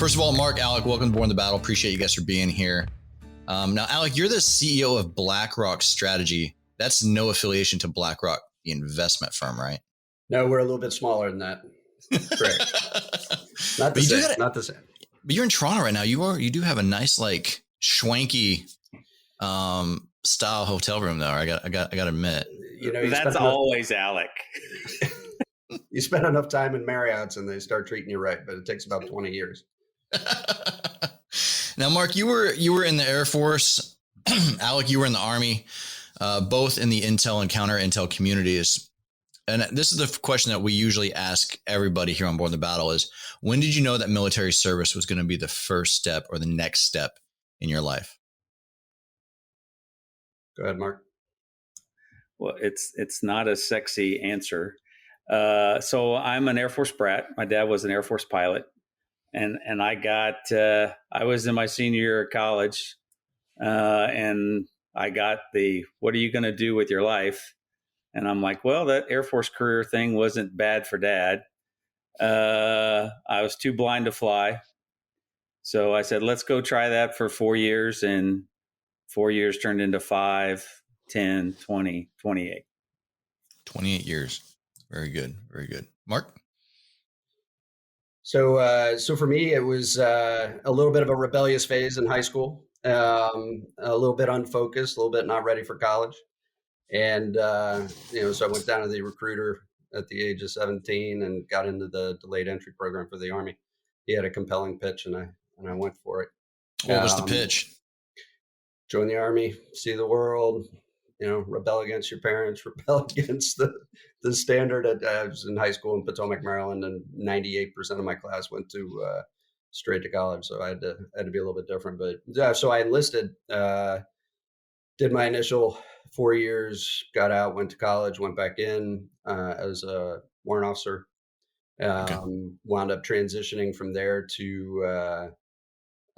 First of all, Mark, Alec, welcome to Borne the Battle. Appreciate you guys for being here. Now, Alec, you're the CEO of BlackRock Strategy. That's no affiliation to BlackRock, the investment firm, right? No, we're a little bit smaller than that. Correct. Not the same. Not the same. But you're in Toronto right now. You do have a nice, like, schwanky style hotel room, though. I got to admit. You know, that's always Alec. You spend enough time in Marriott's and they start treating you right, but it takes about 20 years. Now, Mark, you were in the Air Force. Alec, you were in the Army, both in the intel and counter intel communities. And this is the question that we usually ask everybody here on Borne the Battle is, when did you know that military service was going to be the first step or the next step in your life? Go ahead, Mark. Well, it's not a sexy answer. So I'm an Air Force brat. My dad was an Air Force pilot. And I was in my senior year of college, and I got what are you going to do with your life? And I'm like, well, that Air Force career thing wasn't bad for Dad. I was too blind to fly. So I said, let's go try that for 4 years. And 4 years turned into 5, 10, 20, 28. 28 years. Very good. Very good. Mark? So for me, it was a little bit of a rebellious phase in high school, a little bit unfocused, a little bit not ready for college. And, so I went down to the recruiter at the age of 17 and got into the delayed entry program for the Army. He had a compelling pitch and I went for it. What was the pitch? Join the Army, see the world, rebel against your parents, rebel against the standard. I was in high school in Potomac, Maryland, and 98% of my class went to straight to college. So I had to be a little bit different. But yeah, so I enlisted, did my initial 4 years, got out, went to college, went back in as a warrant officer. Wound up transitioning from there to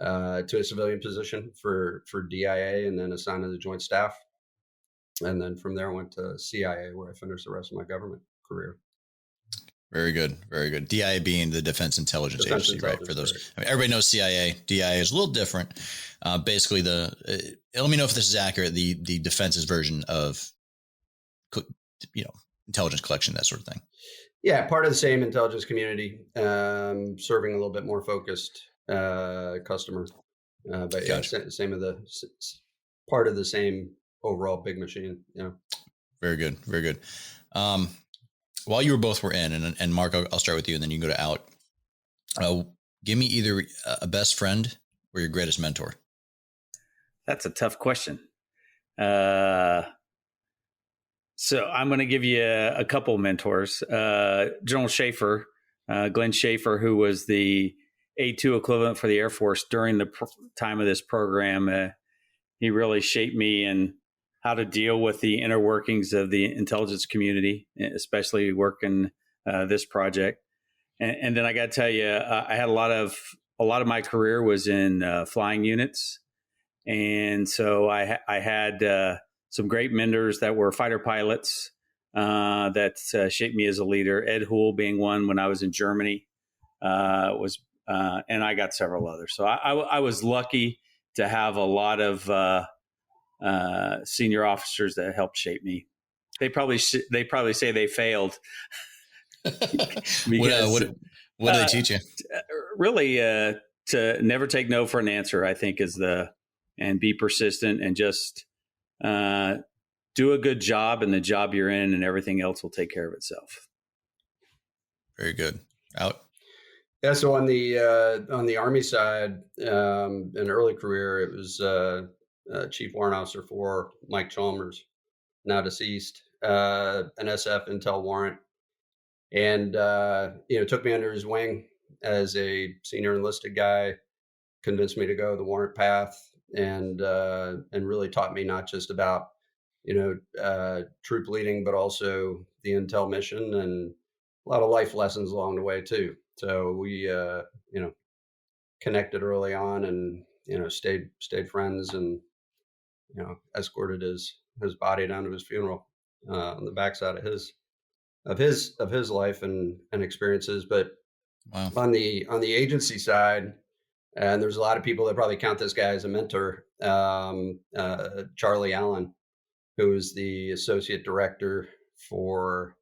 a civilian position for DIA, and then assigned to the Joint Staff. And then from there, I went to CIA, where I finished the rest of my government career. Very good. Very good. DIA being the Defense Intelligence Agency, right? For those, everybody knows CIA. DIA is a little different. Basically, let me know if this is accurate. The defense's version of, intelligence collection, that sort of thing. Yeah, part of the same intelligence community, serving a little bit more focused customer, but gotcha. Yeah, part of the same overall big machine. Yeah. Very good. Very good. While you were in, and Mark, I'll start with you and then you can go to Alec. Give me either a best friend or your greatest mentor. That's a tough question. So I'm going to give you a couple of mentors. General Schaefer, Glenn Schaefer, who was the A2 equivalent for the Air Force during the time of this program. He really shaped me in how to deal with the inner workings of the intelligence community, especially working this project. And then I got to tell you, I had a lot of my career was in flying units. And so I had some great mentors that were fighter pilots that shaped me as a leader. Ed Hool being one when I was in Germany, and I got several others. So I was lucky to have a lot of senior officers that helped shape me. They probably say they failed. Because, what do they teach you? Really, to never take no for an answer, I think and be persistent and just do a good job in the job you're in, and everything else will take care of itself. Very good. Out. Yeah. So on the Army side, in early career, it was Chief Warrant Officer for Mike Chalmers, now deceased, an SF Intel warrant, and took me under his wing as a senior enlisted guy, convinced me to go the warrant path, and really taught me not just about troop leading, but also the intel mission, and a lot of life lessons along the way too. So we connected early on, and stayed friends, and escorted his body down to his funeral on the backside of his life and experiences. But wow. on the agency side, And there's a lot of people that probably count this guy as a mentor. Charlie Allen, who is the associate director for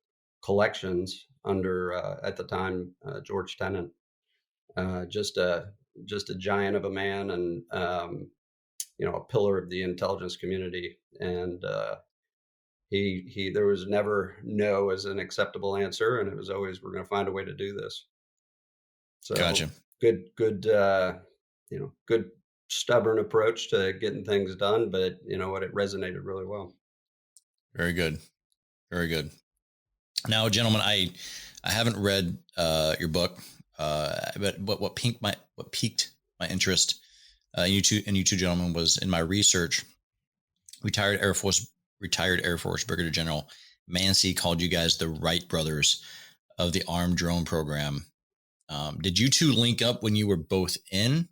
collections under, at the time, George Tenet. Just a giant of a man, and a pillar of the intelligence community. And there was never no as an acceptable answer, and it was always, we're going to find a way to do this. So Gotcha. Good, good stubborn approach to getting things done, but you know what, it resonated really well. Very good. Very good. Now, gentlemen, I haven't read your book, but what piqued my interest you two gentlemen was in my research. Retired Air Force Brigadier General Mancy called you guys the Wright Brothers of the armed drone program. Did you two link up when you were both in,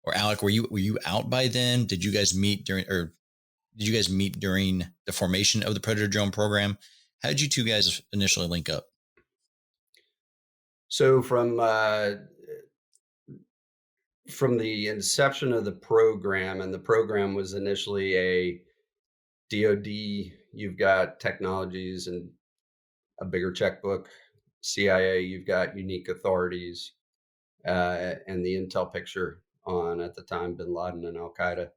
or Alec, were you out by then? Did you guys meet during the formation of the Predator drone program? How did you two guys initially link up? So from the inception of the program, and the program was initially a DoD, you've got technologies and a bigger checkbook. CIA, you've got unique authorities, and the intel picture on, at the time, bin Laden and Al Qaeda.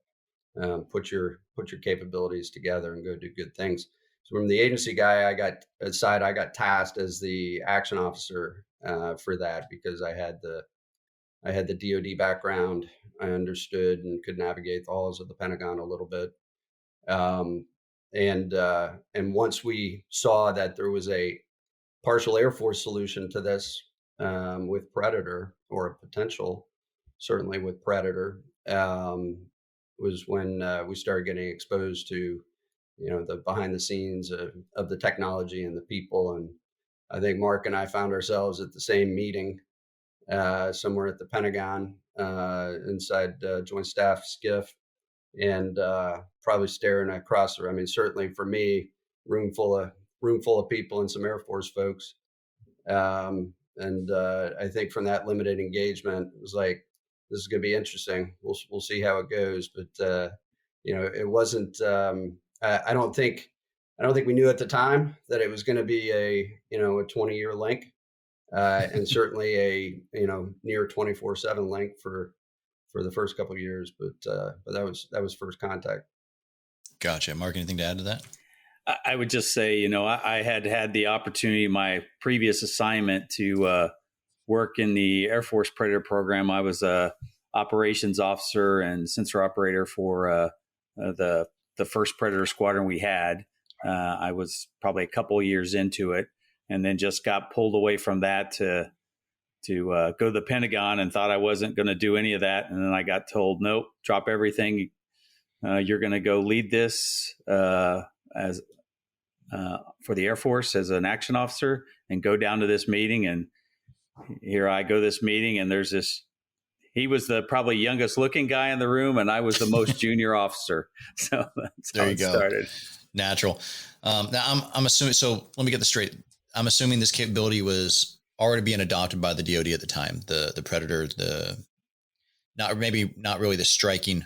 Put your capabilities together and go do good things. So from the agency guy, I got tasked as the action officer for that, because I had the DoD background. I understood and could navigate the halls of the Pentagon a little bit. And once we saw that there was a partial Air Force solution to this, with Predator, or a potential, certainly with Predator, was when we started getting exposed to, the behind the scenes of the technology and the people. And I think Mark and I found ourselves at the same meeting somewhere at the Pentagon, inside Joint Staff SCIF, and probably staring across the, certainly for me, room full of people and some Air Force folks. And I think from that limited engagement, it was like, this is going to be interesting. We'll see how it goes. But it wasn't. I don't think we knew at the time that it was going to be a 20-year link, and certainly a near 24/7 link for the first couple of years. But that was first contact. Gotcha. Mark, anything to add to that? I would just say, I had the opportunity, my previous assignment, to work in the Air Force Predator program. I was a operations officer and sensor operator for the first Predator squadron we had. I was probably a couple of years into it, and then just got pulled away from that to go to the Pentagon, and thought I wasn't going to do any of that. And then I got told, nope, drop everything. You're going to go lead this as for the Air Force as an action officer, and go down to this meeting. And here I go to this meeting, and there's this, he was the probably youngest looking guy in the room, and I was the most junior officer. So that's how it started. Natural. Now I'm assuming, so let me get this straight. I'm assuming this capability was already being adopted by the DoD at the time, the Predator, not really the striking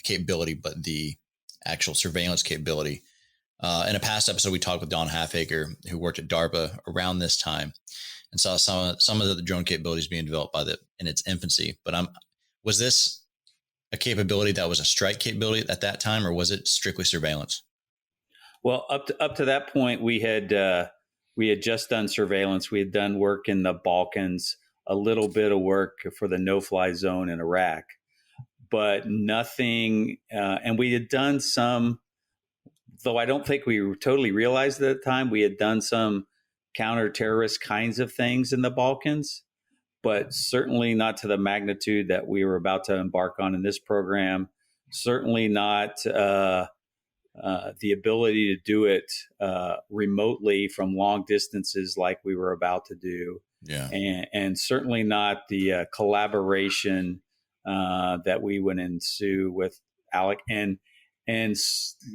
capability, but the actual surveillance capability. In a past episode, we talked with Don Halfaker, who worked at DARPA around this time, and saw some of the drone capabilities being developed in its infancy. But was this a capability that was a strike capability at that time, or was it strictly surveillance? Well, up to that point, we had just done surveillance. We had done work in the Balkans, a little bit of work for the no-fly zone in Iraq, but nothing. And we had done some, though I don't think we totally realized at the time, we had done some counter-terrorist kinds of things in the Balkans, but certainly not to the magnitude that we were about to embark on in this program. Certainly not the ability to do it remotely from long distances like we were about to do. Yeah. And certainly not the collaboration that we would ensue with Alec. And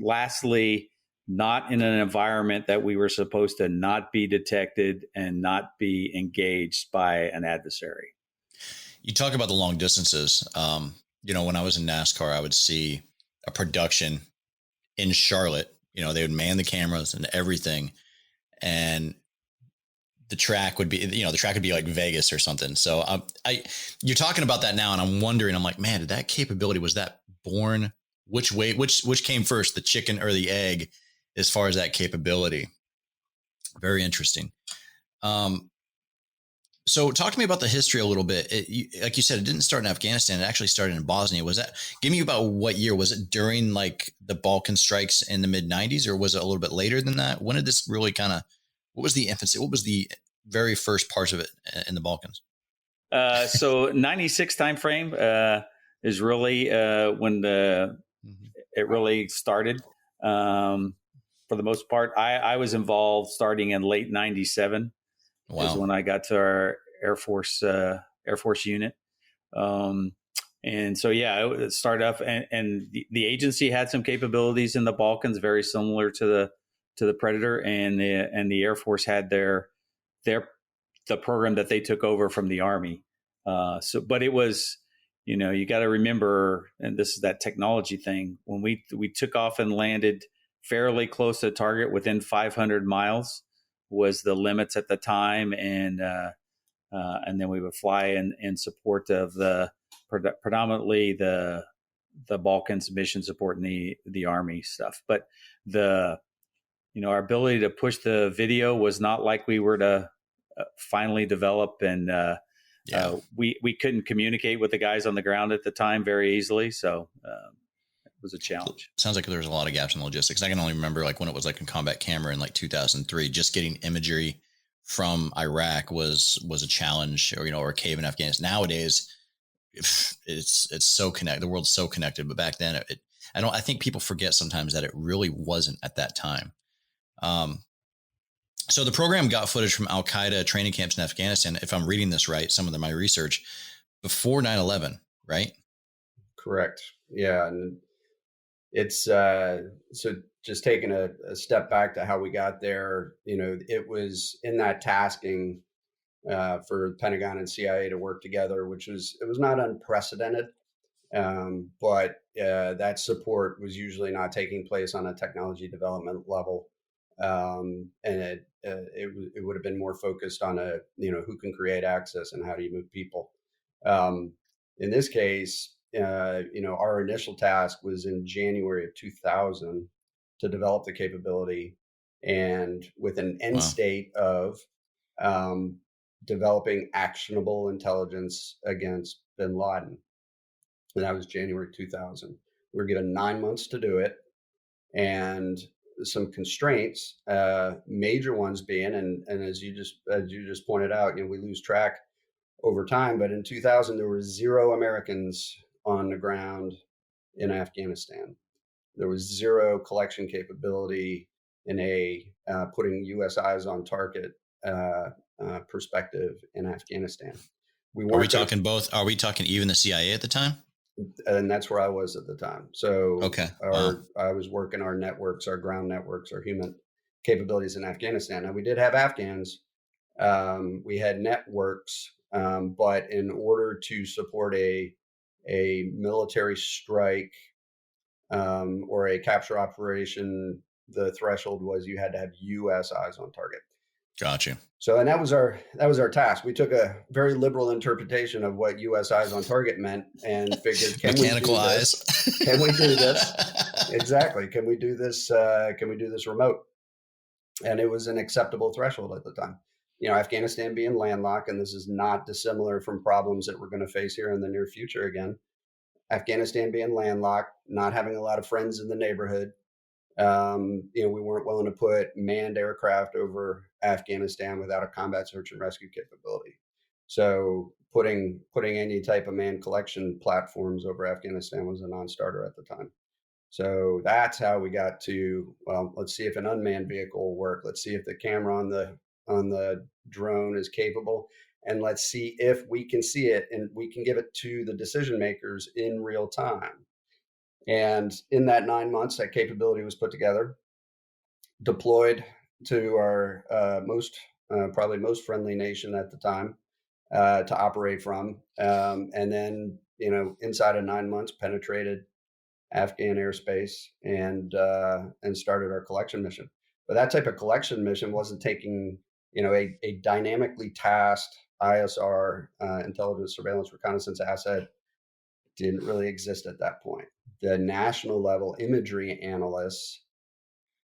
lastly, not in an environment that we were supposed to not be detected and not be engaged by an adversary. You talk about the long distances. When I was in NASCAR, I would see a production in Charlotte. They would man the cameras and everything, and the track would be, like Vegas or something. So you're talking about that now, and I'm wondering, I'm like, man, did that capability, was that born? Which came first, the chicken or the egg, as far as that capability? Very interesting. So talk to me about the history a little bit. Like you said, it didn't start in Afghanistan. It actually started in Bosnia. Give me about what year? Was it during like the Balkan strikes in the mid 90s, or was it a little bit later than that? When did this really what was the infancy? What was the very first parts of it in the Balkans? So 96 timeframe is really when it really started. For the most part, I was involved starting in late 97. Wow. Is when I got to our Air Force unit. And so, it started off, and the agency had some capabilities in the Balkans, very similar to the Predator, and the Air Force had the program that they took over from the Army. But it was, you got to remember, and this is that technology thing, when we took off and landed fairly close to the target, within 500 miles was the limits at the time, and then we would fly in support of predominantly the Balkans mission support and the Army stuff. But our ability to push the video was not like we were to finally develop, and we couldn't communicate with the guys on the ground at the time very easily, so it was a challenge. Sounds like there was a lot of gaps in logistics. I can only remember like when it was like a combat camera in like 2003, just getting imagery from Iraq was a challenge, or a cave in Afghanistan. Nowadays, it's so connected. The world's so connected, but back then, I think people forget sometimes that it really wasn't at that time. So the program got footage from Al-Qaeda training camps in Afghanistan, if I'm reading this right, some of my research, before 9/11, right? Correct. Yeah. And it's so just taking a step back to how we got there, it was in that tasking for Pentagon and CIA to work together, it was not unprecedented. But that support was usually not taking place on a technology development level. And it would have been more focused on who can create access and how do you move people. In this case, our initial task was in January of 2000 to develop the capability, and with an end state of developing actionable intelligence against bin Laden. And that was January 2000. We were given 9 months to do it, and some constraints, major ones being, and as you just pointed out, we lose track over time, but in 2000 there were 0 Americans on the ground in Afghanistan. There was 0 collection capability in a putting U.S. eyes on target perspective in Afghanistan. Are we talking both? Are we talking even the CIA at the time? And that's where I was at the time. So okay, I was working our networks, our ground networks, our human capabilities in Afghanistan. Now we did have Afghans. We had networks, but in order to support a military strike or a capture operation, the threshold was you had to have U.S. eyes on target. Gotcha. So, and that was our task. We took a very liberal interpretation of what U.S. eyes on target meant and figured, mechanical eyes. Can we do this? Exactly. Can we do this? Can we do this remote? And it was an acceptable threshold at the time. Afghanistan being landlocked, and this is not dissimilar from problems that we're going to face here in the near future again. Afghanistan being landlocked, not having a lot of friends in the neighborhood. We weren't willing to put manned aircraft over Afghanistan without a combat search and rescue capability. So putting any type of manned collection platforms over Afghanistan was a non-starter at the time. So that's how we got to, well, let's see if an unmanned vehicle will work. Let's see if the camera on the drone is capable. And let's see if we can see it and we can give it to the decision makers in real time. And in that 9 months, that capability was put together, deployed to our probably most friendly nation at the time, to operate from. And then, inside of 9 months, penetrated Afghan airspace and started our collection mission. But that type of collection mission wasn't taking, a dynamically tasked ISR, intelligence, surveillance, reconnaissance asset didn't really exist at that point. The national level imagery analysts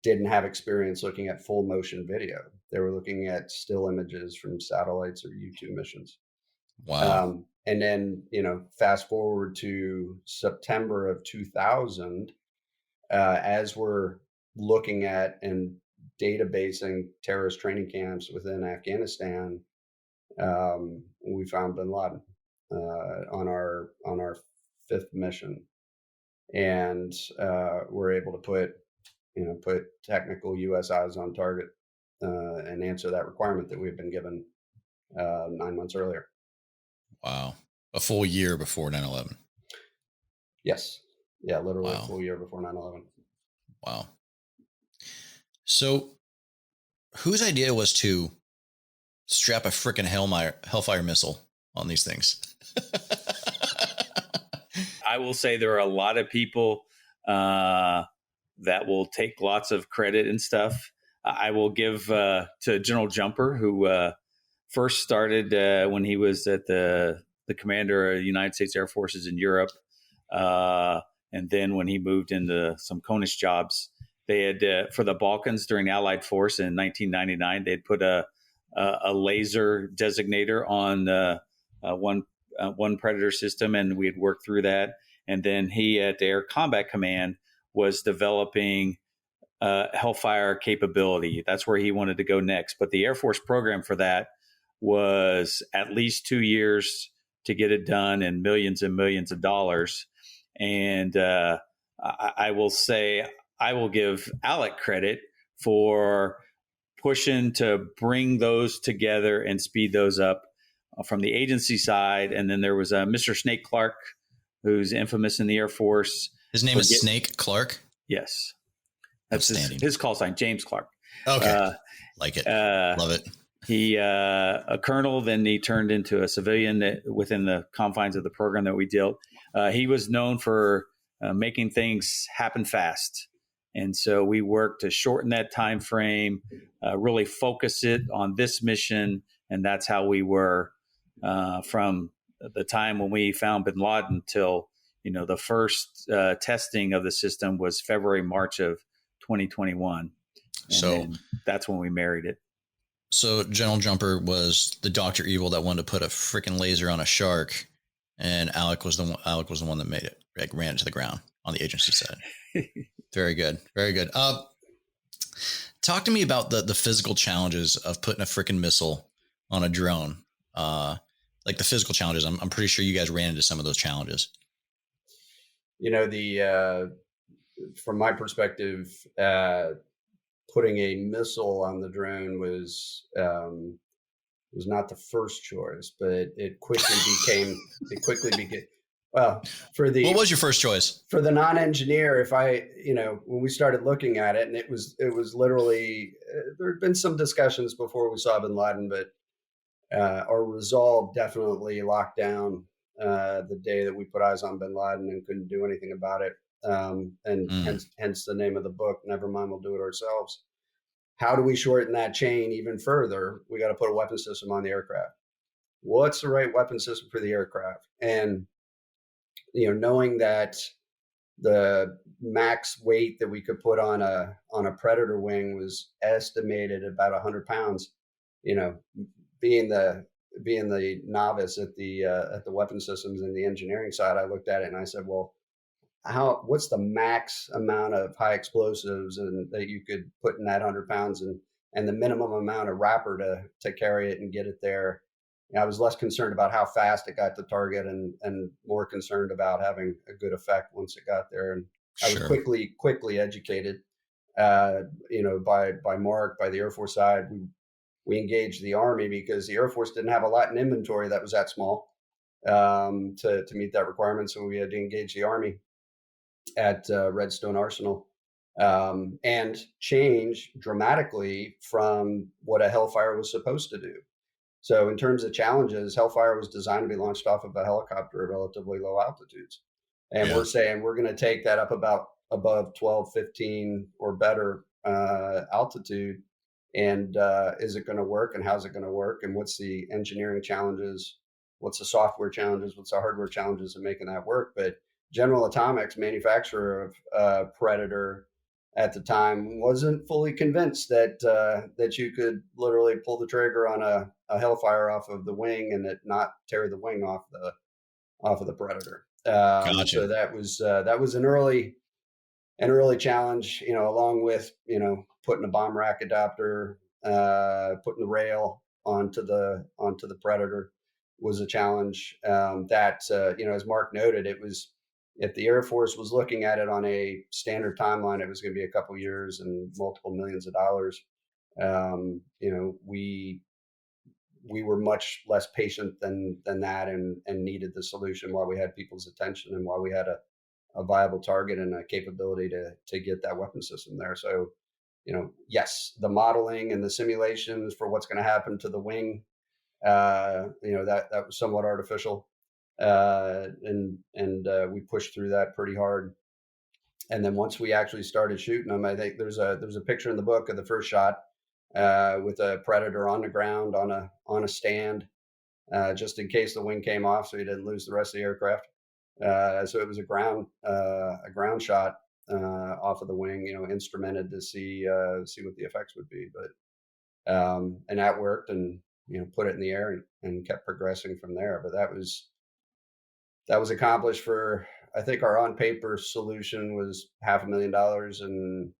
didn't have experience looking at full motion video. They were looking at still images from satellites or U-2 missions. Wow. And then, fast forward to September of 2000, as we're looking at and databasing terrorist training camps within Afghanistan, we found bin Laden on our fifth mission, and we're able to put technical U.S. eyes on target and answer that requirement that we've been given 9 months earlier. Wow. A full year before 9/11. Yes. Yeah, literally Wow. a full year before 9/11. Wow. So whose idea was to strap a freaking Hellfire missile on these things? I will say there are a lot of people that will take lots of credit and stuff. I will give to General Jumper, who first started when he was at the commander of the United States Air Forces in Europe. And then when he moved into some CONUS jobs, they had, for the Balkans during the Allied Force in 1999, they'd put a laser designator on one Predator system, and we had worked through that. And then he at the Air Combat Command was developing Hellfire capability. That's where he wanted to go next. But the Air Force program for that was at least 2 years to get it done and millions of dollars. And I will say, I will give Alec credit for pushing to bring those together and speed those up from the agency side. And then there was Mr. Snake Clark, who's infamous in the Air Force. His name is Snake Clark? Yes. That's his call sign, James Clark. Okay. Like it. Love it. He, a colonel, then he turned into a civilian within the confines of the program that we dealt. He was known for making things happen fast. And so we worked to shorten that time frame, really focus it on this mission. And that's how we were from the time when we found bin Laden till, the first testing of the system was February, March of 2021. And so that's when we married it. So General Jumper was the Dr. Evil that wanted to put a freaking laser on a shark, and Alec was the one that made it, like, ran it to the ground on the agency side. Very good. Very good. Talk to me about the physical challenges of putting a freaking missile on a drone. Like the physical challenges. I'm pretty sure you guys ran into some of those challenges. From my perspective, putting a missile on the drone was not the first choice, but it quickly became. Well, what was your first choice? For the non-engineer, when we started looking at it, and it was literally, there had been some discussions before we saw bin Laden, but our resolve definitely locked down the day that we put eyes on bin Laden and couldn't do anything about it. Hence the name of the book, Never Mind, We'll Do It Ourselves. How do we shorten that chain even further? We got to put a weapon system on the aircraft. What's the right weapon system for the aircraft? And, knowing that the max weight that we could put on a Predator wing was estimated about 100 pounds, being the novice at the weapon systems and the engineering side, I looked at it and I said, well, what's the max amount of high explosives and that you could put in that 100 pounds and the minimum amount of wrapper to carry it and get it there? I was less concerned about how fast it got to target and more concerned about having a good effect once it got there. And I was quickly educated, by Mark, by the Air Force side. We engaged the Army because the Air Force didn't have a lot in inventory that was that small to meet that requirement. So we had to engage the Army at Redstone Arsenal and change dramatically from what a Hellfire was supposed to do. So in terms of challenges, Hellfire was designed to be launched off of a helicopter at relatively low altitudes. And we're saying we're going to take that up about above 12, 15 or better altitude. And is it going to work, and how's it going to work, and what's the engineering challenges, what's the software challenges, what's the hardware challenges of making that work? But General Atomics, manufacturer of Predator at the time, wasn't fully convinced that that you could literally pull the trigger on a Hellfire off of the wing and it not tear the wing off of the Predator. Gotcha. So that was an early challenge, along with putting a bomb rack adapter, putting the rail onto the Predator was a challenge. As Mark noted, it was, if the Air Force was looking at it on a standard timeline, it was going to be a couple years and multiple millions of dollars. We were much less patient than that, and needed the solution while we had people's attention and while we had a viable target and a capability to get that weapon system there. So, yes, the modeling and the simulations for what's going to happen to the wing, that was somewhat artificial. And we pushed through that pretty hard. And then once we actually started shooting them, I think there's a picture in the book of the first shot, with a Predator on the ground on a stand, just in case the wing came off, so you didn't lose the rest of the aircraft. So it was a ground shot off of the wing, instrumented to see what the effects would be. But and that worked, and put it in the air and kept progressing from there. But that was accomplished for, I think our on paper solution was $500,000, and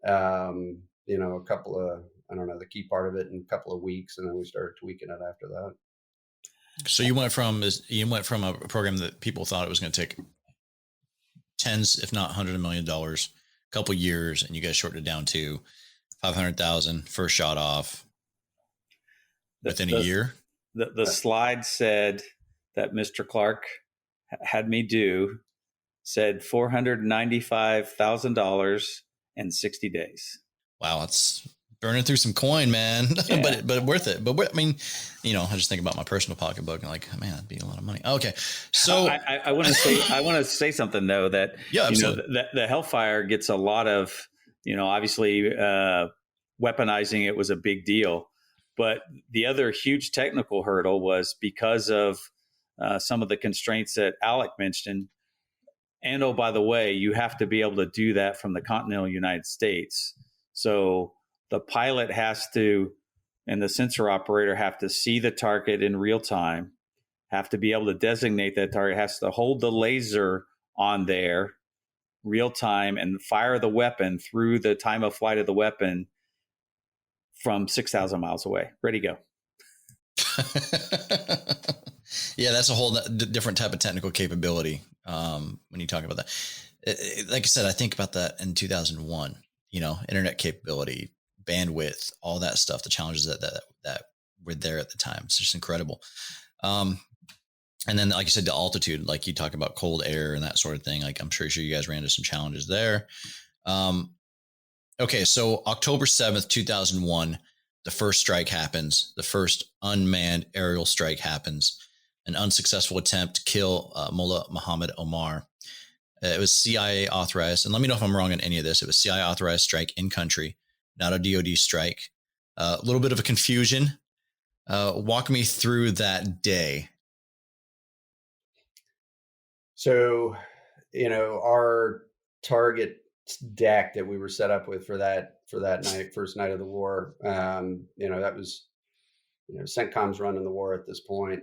a couple of, I don't know, the key part of it in a couple of weeks, and then we started tweaking it after that. So you went from a program that people thought it was going to take tens, if not $100 million, a couple years, and you guys shortened it down to 500,000 first shot off within a year. The slide said that Mr. Clark had me do said $495,000 in 60 days. Wow, that's burning through some coin, man. Yeah. but worth it. But I mean, I just think about my personal pocketbook and like, man, that'd be a lot of money. Okay, so I want to say something though, that that the Hellfire gets a lot of, obviously weaponizing it was a big deal, but the other huge technical hurdle was because of some of the constraints that Alec mentioned. And oh, by the way, you have to be able to do that from the continental United States. So the pilot has to, and the sensor operator have to see the target in real time, have to be able to designate that target, has to hold the laser on there real time and fire the weapon through the time of flight of the weapon from 6,000 miles away. Ready, go. Yeah, that's a whole different type of technical capability when you talk about that. Like I said, I think about that in 2001, internet capability, bandwidth, all that stuff, the challenges that were there at the time. It's just incredible. And then, like you said, the altitude, like you talk about cold air and that sort of thing. Like I'm sure you guys ran into some challenges there. Okay, so October 7th, 2001, the first strike happens. The first unmanned aerial strike happens. An unsuccessful attempt to kill Mullah Muhammad Omar. It was CIA authorized. And let me know if I'm wrong on any of this. It was CIA authorized strike in country, not a DOD strike. A little bit of a confusion. Walk me through that day. So, our target deck that we were set up with for that night, first night of the war, that was, CENTCOM's running the war at this point.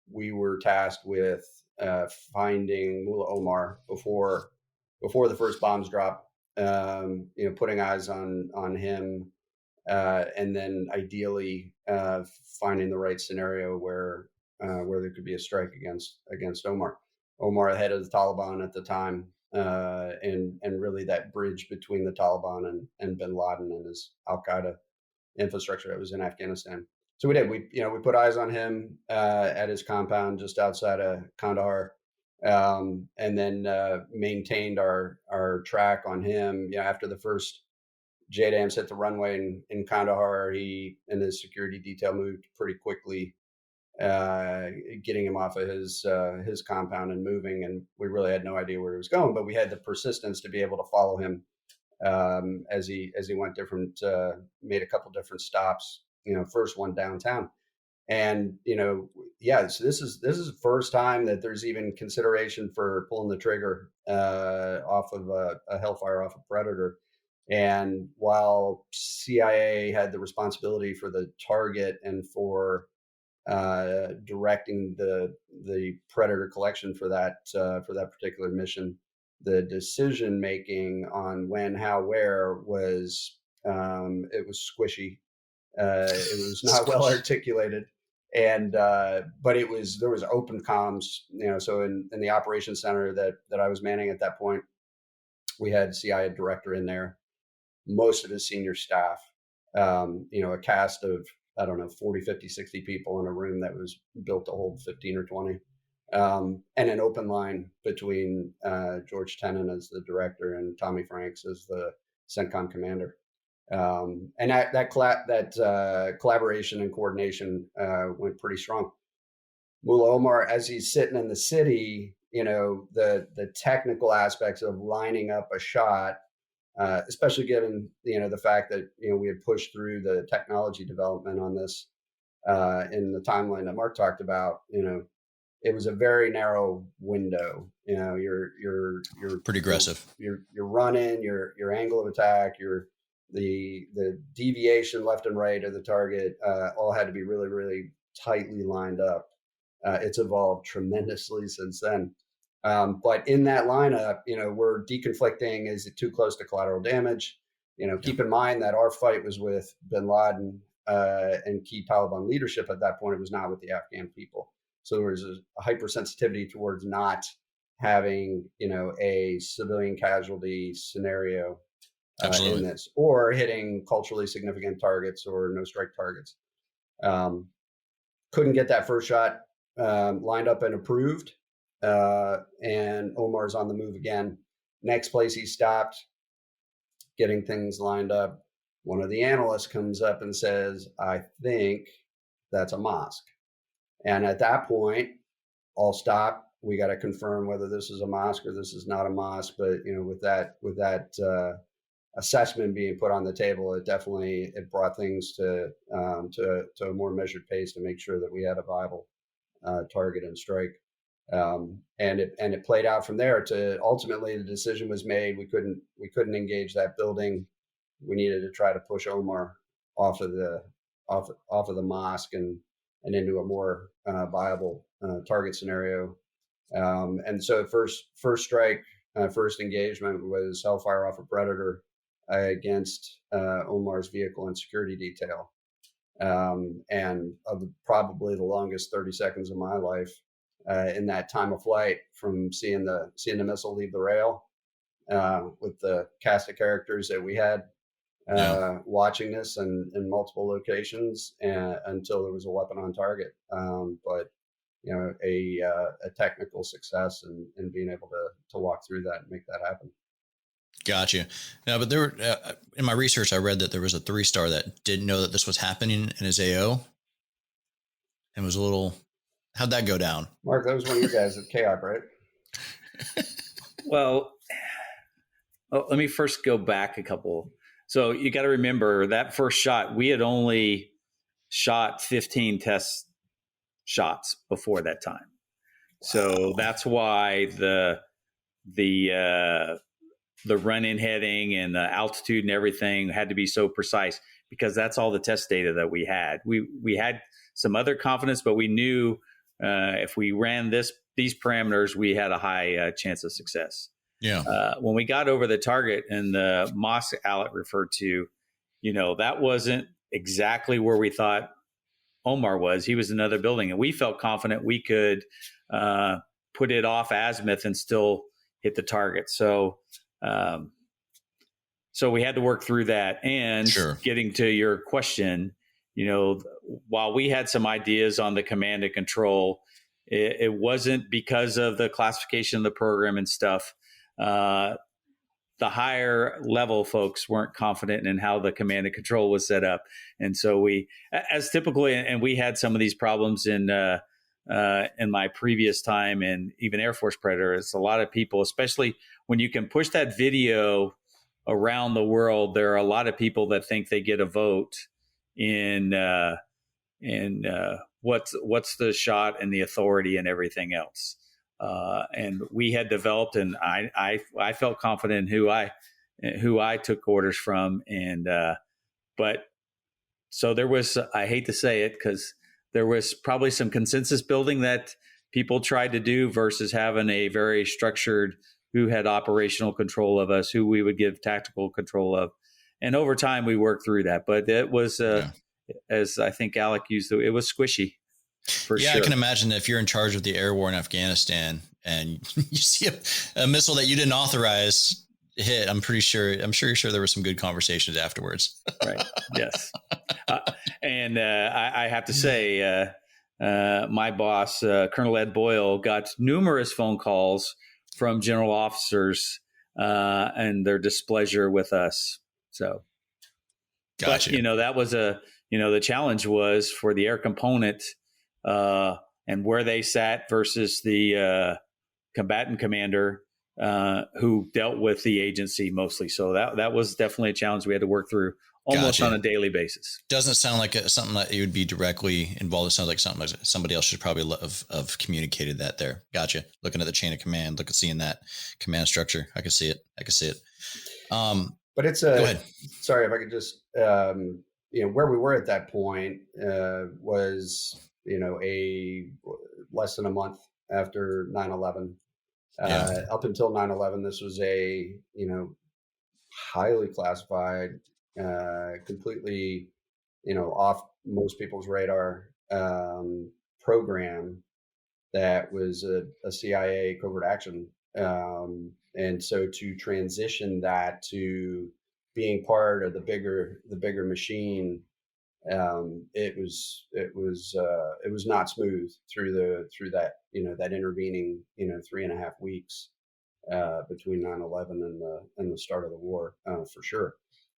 We were tasked with finding Mullah Omar before the first bombs drop, putting eyes on him, and then ideally finding the right scenario where there could be a strike against Omar. Omar, the head of the Taliban at the time, and really that bridge between the Taliban and bin Laden and his Al-Qaeda infrastructure that was in Afghanistan. So we did. We put eyes on him at his compound just outside of Kandahar, and then maintained our track on him. After the first JDAMs hit the runway in Kandahar, he and his security detail moved pretty quickly, getting him off of his compound and moving. And we really had no idea where he was going, but we had the persistence to be able to follow him as he went made a couple different stops. First one downtown, and so this is the first time that there's even consideration for pulling the trigger off of a Hellfire, off a Predator. And while CIA had the responsibility for the target and for directing the Predator collection for that particular mission, the decision making on when, how, where was it was squishy. It was not well articulated, and but there was open comms. So in the operations center that I was manning at that point, we had CIA director in there, most of his senior staff, a cast of, I don't know, 40, 50, 60 people in a room that was built to hold 15 or 20. And an open line between George Tenon as the director and Tommy Franks as the CENTCOM commander. And that collaboration and coordination went pretty strong. Mullah Omar, as he's sitting in the city, the technical aspects of lining up a shot, especially given the fact that we had pushed through the technology development on this in the timeline that Mark talked about. It was a very narrow window. You're pretty aggressive. You're running, your angle of attack, the deviation left and right of the target all had to be really, really tightly lined up. It's evolved tremendously since then. But in that lineup, we're deconflicting. Is it too close to collateral damage? Keep in mind that our fight was with bin Laden and key Taliban leadership at that point. It was not with the Afghan people. So there was a hypersensitivity towards not having, a civilian casualty scenario in this, or hitting culturally significant targets or no strike targets. Couldn't get that first shot lined up and approved. And Omar's on the move again. Next place he stopped, getting things lined up. One of the analysts comes up and says, I think that's a mosque. And at that point, I'll stop. We got to confirm whether this is a mosque or this is not a mosque. But with that assessment being put on the table, it brought things to a more measured pace to make sure that we had a viable target and strike. And it played out from there to ultimately the decision was made. We couldn't engage that building. We needed to try to push Omar off of the mosque and into a more viable target scenario. And so first strike, first engagement was Hellfire off a Predator against Omar's vehicle and security detail. And probably the longest 30 seconds of my life in that time of flight, from seeing the missile leave the rail with the cast of characters that we had watching this in multiple locations until there was a weapon on target. But a technical success and being able to walk through that and make that happen. Gotcha. No, but there were, in my research, I read that there was a 3-star that didn't know that this was happening in his AO, and was a little. How'd that go down? Mark, that was one of you guys at KOC, right? Well, let me first go back a couple. So you got to remember that first shot, we had only shot 15 test shots before that time. Wow. So that's why the run-in heading and the altitude and everything had to be so precise, because that's all the test data that we had. We had some other confidence, but we knew if we ran these parameters, we had a high chance of success. Yeah. When we got over the target and the mosque Alec referred to, that wasn't exactly where we thought Omar was. He was in another building, and we felt confident we could put it off azimuth and still hit the target. So we had to work through that. And Getting to your question, while we had some ideas on the command and control, it wasn't because of the classification of the program and stuff. the higher level folks weren't confident in how the command and control was set up. And so we, as typically, and we had some of these problems in my previous time and even Air Force Predator, it's a lot of people, especially when you can push that video around the world, there are a lot of people that think they get a vote in what's the shot and the authority and everything else. And we had developed, and I felt confident in who I took orders from. And, but so there was, I hate to say it, because there was probably some consensus building that people tried to do versus having a very structured who had operational control of us, who we would give tactical control of. And over time we worked through that, but it was, as I think Alec used it, it was squishy. For sure. I can imagine if you're in charge of the air war in Afghanistan and you see a missile that you didn't authorize hit, I'm sure there were some good conversations afterwards. Right. Yes. And I have to say, my boss, Colonel Ed Boyle, got numerous phone calls from general officers and their displeasure with us. So, gotcha. But, that was the challenge was for the air component and where they sat versus the combatant commander who dealt with the agency mostly. So that was definitely a challenge we had to work through almost on a daily basis. Doesn't sound like something that you would be directly involved. It sounds like something like somebody else should probably have communicated that there. Gotcha. Looking at the chain of command, seeing that command structure. I can see it. But it's go ahead. Sorry, if I could just, where we were at that point was, a less than a month after 9/11. Up until 9/11, this was a, highly classified, completely, off most people's radar program that was a CIA covert action. And so to transition that to being part of the bigger machine, it was not smooth through that, that intervening, 3.5 weeks between 9/11 and the start of the war, for sure.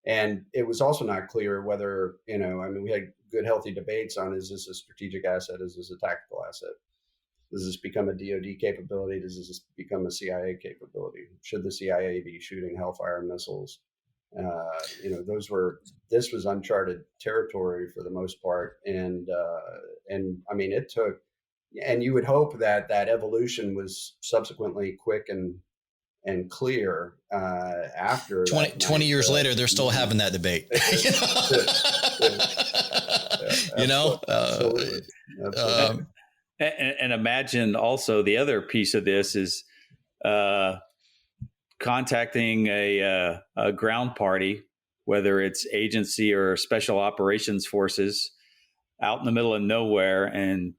And it was also not clear whether, we had good, healthy debates on, is this a strategic asset? Is this a tactical asset? Does this become a DoD capability? Does this become a CIA capability? Should the CIA be shooting Hellfire missiles? This was uncharted territory for the most part. And it took, and you would hope that evolution was subsequently quick and clear after 20 years later, they're still having that debate. Absolutely. And imagine also the other piece of this is contacting a ground party, whether it's agency or special operations forces, out in the middle of nowhere, and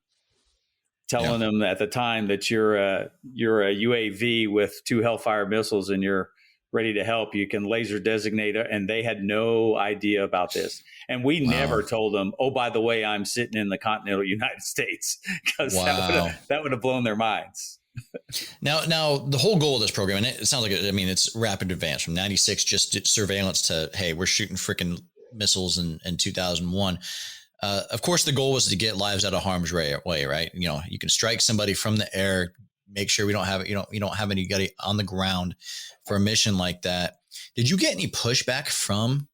telling them at the time that you're a UAV with 2 Hellfire missiles and you're ready to help. You can laser designate, and they had no idea about this. And we never told them, oh, by the way, I'm sitting in the continental United States, because that would have blown their minds. Now the whole goal of this program, and it sounds like, it's rapid advance from 96, just surveillance to, hey, we're shooting freaking missiles in 2001. Of course, the goal was to get lives out of harm's way, right? You can strike somebody from the air, make sure we don't have, you don't have anybody on the ground for a mission like that. Did you get any pushback from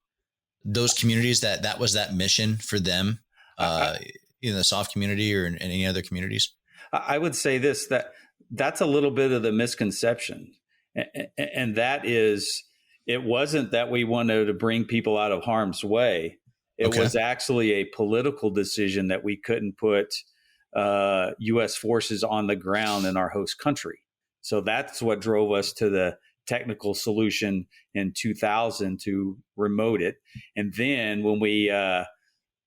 those communities that was that mission for them, in the soft community or in any other communities? I would say that's a little bit of the misconception. And that is, it wasn't that we wanted to bring people out of harm's way. It was actually a political decision that we couldn't put U.S. forces on the ground in our host country. So that's what drove us to the technical solution in 2000 to remote it. And then when we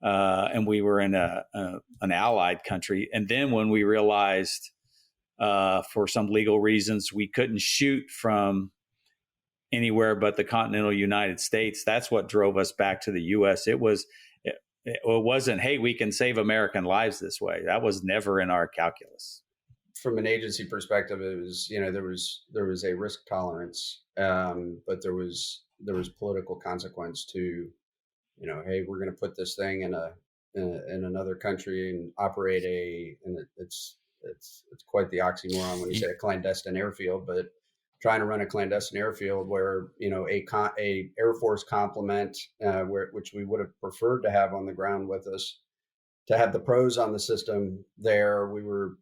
were in an allied country, and then when we realized for some legal reasons we couldn't shoot from anywhere but the continental United States, that's what drove us back to the U.S. It wasn't, hey, we can save American lives this way. That was never in our calculus. from an agency perspective, it was, there was a risk tolerance, but there was political consequence to, hey, we're going to put this thing in another country and operate and it's quite the oxymoron when you say a clandestine airfield, but trying to run a clandestine airfield where, a Air Force complement, which we would have preferred to have on the ground with us, to have the pros on the system there. We were,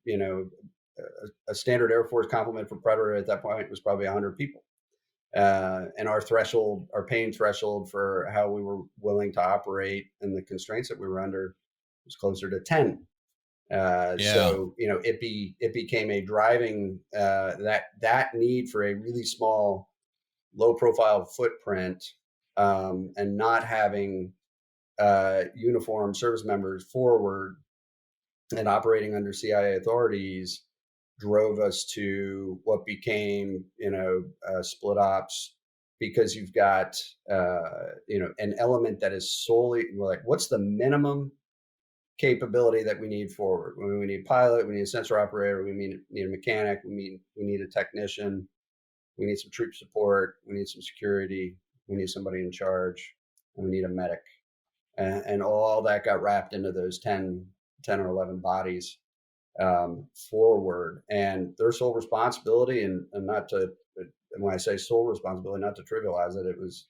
a standard Air Force complement for Predator at that point was probably 100 people. And our pain threshold for how we were willing to operate and the constraints that we were under was closer to 10. So, it became a driving, that need for a really small, low profile footprint, and not having uniformed service members forward and operating under CIA authorities drove us to what became, split ops, because you've got, an element that is solely like, what's the minimum capability that we need forward? We need a pilot, we need a sensor operator, we need a mechanic, we need a technician, we need some troop support, we need some security, we need somebody in charge, and we need a medic. And all that got wrapped into those 10 or 11 bodies forward, and their sole responsibility, and not to, when I say sole responsibility, not to trivialize it, it was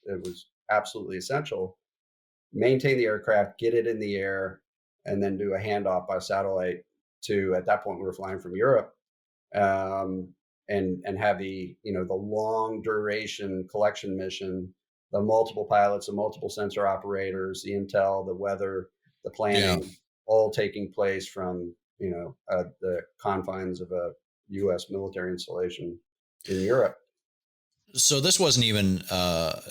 absolutely essential: maintain the aircraft, get it in the air, and then do a handoff by satellite to, at that point we were flying from Europe, and have the long duration collection mission, the multiple pilots, the multiple sensor operators, the intel, the weather, the planning, all taking place from the confines of a U.S. military installation in Europe. So this wasn't even a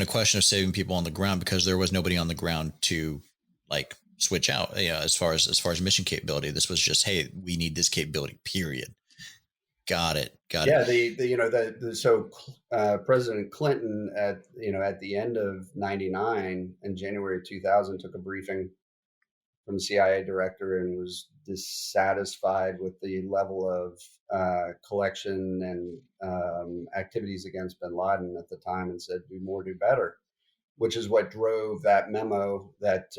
question of saving people on the ground, because there was nobody on the ground to like switch out. As far as mission capability, this was just, hey, we need this capability. Period. Got it. Yeah. So President Clinton at the end of '99 and January 2000 took a briefing from the CIA director and was dissatisfied with the level of collection and activities against bin Laden at the time, and said, do more, do better, which is what drove that memo that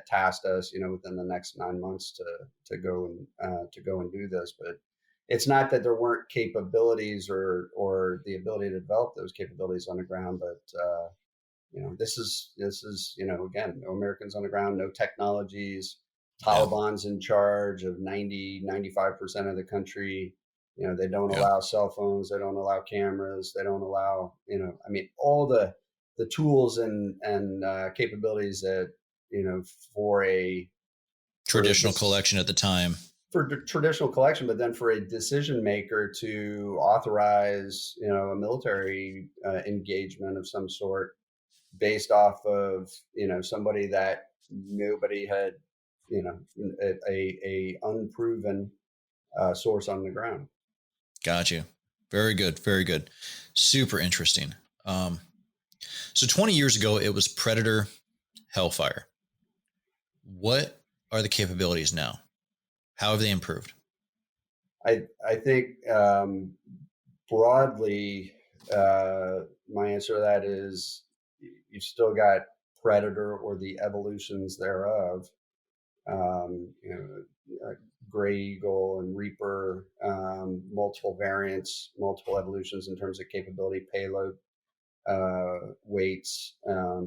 tasked us, within the next 9 months to go and do this. But it's not that there weren't capabilities or the ability to develop those capabilities on the ground, but this is again, no Americans on the ground, no technologies, Taliban's in charge of 95% of the country. They don't allow cell phones, they don't allow cameras, they don't allow, all the tools and capabilities that, for a traditional collection at the time. For traditional collection, but then for a decision maker to authorize, a military engagement of some sort based off of, somebody that nobody had, a unproven source on the ground. Got you. Very good. Very good. Super interesting. So 20 years ago, it was Predator, Hellfire. What are the capabilities now? How have they improved? I think broadly, my answer to that is you've still got Predator or the evolutions thereof, Gray Eagle and Reaper, multiple variants, multiple evolutions in terms of capability, payload, weights,